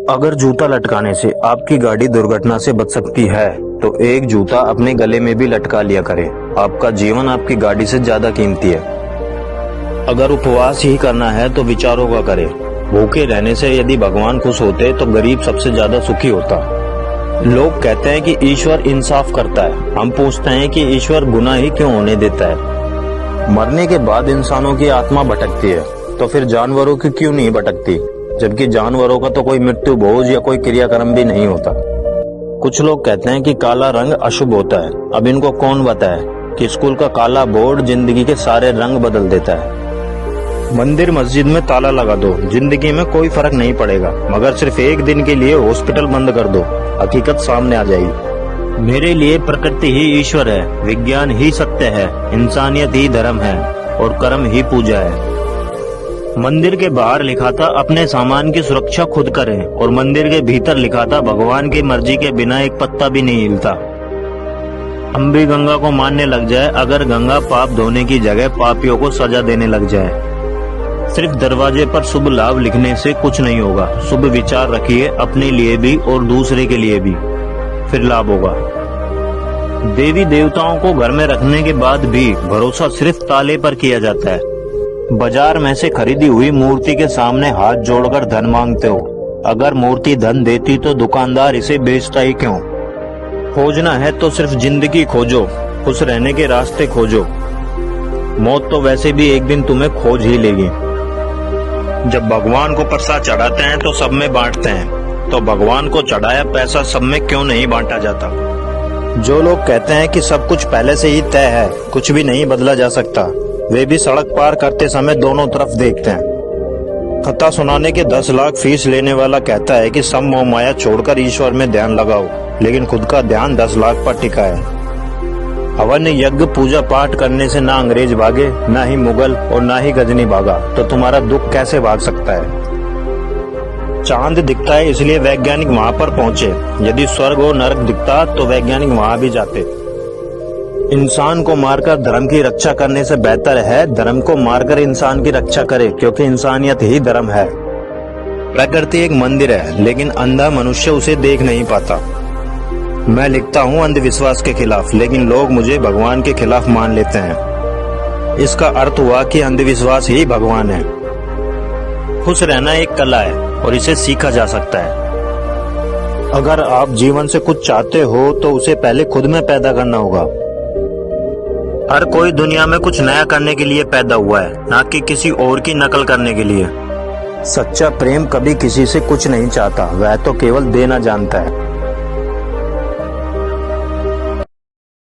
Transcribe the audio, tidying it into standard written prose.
अगर जूता लटकाने से आपकी गाड़ी दुर्घटना से बच सकती है तो एक जूता अपने गले में भी लटका लिया करें। आपका जीवन आपकी गाड़ी से ज्यादा कीमती है। अगर उपवास ही करना है तो विचारों का करें। भूखे रहने से यदि भगवान खुश होते तो गरीब सबसे ज्यादा सुखी होता। लोग कहते हैं कि ईश्वर इंसाफ करता है। हम पूछते हैं कि ईश्वर गुनाह ही क्यों होने देता है। मरने के बाद इंसानों की आत्मा भटकती है तो फिर जानवरों की क्यों नहीं भटकती, जबकि जानवरों का तो कोई मृत्यु भोज या कोई क्रियाक्रम भी नहीं होता। कुछ लोग कहते हैं कि काला रंग अशुभ होता है। अब इनको कौन बताए कि स्कूल का काला बोर्ड जिंदगी के सारे रंग बदल देता है। मंदिर मस्जिद में ताला लगा दो, जिंदगी में कोई फर्क नहीं पड़ेगा, मगर सिर्फ एक दिन के लिए हॉस्पिटल बंद कर दो, हकीकत सामने आ जाएगी। मेरे लिए प्रकृति ही ईश्वर है, विज्ञान ही सत्य है, इंसानियत ही धर्म है और कर्म ही पूजा है। मंदिर के बाहर लिखा था अपने सामान की सुरक्षा खुद करें, और मंदिर के भीतर लिखा था भगवान की मर्जी के बिना एक पत्ता भी नहीं हिलता। हम भी गंगा को मानने लग जाए अगर गंगा पाप धोने की जगह पापियों को सजा देने लग जाए। सिर्फ दरवाजे पर शुभ लाभ लिखने से कुछ नहीं होगा। शुभ विचार रखिए अपने लिए भी और दूसरे के लिए भी, फिर लाभ होगा। देवी देवताओं को घर में रखने के बाद भी भरोसा सिर्फ ताले पर किया जाता है। बाजार में से खरीदी हुई मूर्ति के सामने हाथ जोड़कर धन मांगते हो। अगर मूर्ति धन देती तो दुकानदार इसे बेचता ही क्यों। खोजना है तो सिर्फ जिंदगी खोजो, खुश रहने के रास्ते खोजो। मौत तो वैसे भी एक दिन तुम्हें खोज ही लेगी। जब भगवान को प्रसाद चढ़ाते हैं तो सब में बांटते हैं, तो भगवान को चढ़ाया पैसा सब में क्यों नहीं बांटा जाता। जो लोग कहते हैं कि सब कुछ पहले से ही तय है, कुछ भी नहीं बदला जा सकता, वे भी सड़क पार करते समय दोनों तरफ देखते हैं। कथा सुनाने के 10 लाख फीस लेने वाला कहता है कि सब मोह माया छोड़कर ईश्वर में ध्यान लगाओ, लेकिन खुद का ध्यान 10 लाख पर टिका है। हवन यज्ञ पूजा पाठ करने से ना अंग्रेज भागे, ना ही मुगल और ना ही गजनी भागा, तो तुम्हारा दुख कैसे भाग सकता है। चांद दिखता है इसलिए वैज्ञानिक वहां पर पहुंचे। यदि स्वर्ग और नरक दिखता तो वैज्ञानिक वहां भी जाते। इंसान को मारकर धर्म की रक्षा करने से बेहतर है धर्म को मारकर इंसान की रक्षा करे, क्योंकि इंसानियत ही धर्म है। प्रकृति एक मंदिर है, लेकिन अंधा मनुष्य उसे देख नहीं पाता। मैं लिखता हूँ अंधविश्वास के खिलाफ, लेकिन लोग मुझे भगवान के खिलाफ मान लेते हैं। इसका अर्थ हुआ कि अंधविश्वास ही भगवान है। खुश रहना एक कला है और इसे सीखा जा सकता है। अगर आप जीवन से कुछ चाहते हो तो उसे पहले खुद में पैदा करना होगा। हर कोई दुनिया में कुछ नया करने के लिए पैदा हुआ है, ना कि किसी और की नकल करने के लिए। सच्चा प्रेम कभी किसी से कुछ नहीं चाहता, वह तो केवल देना जानता है।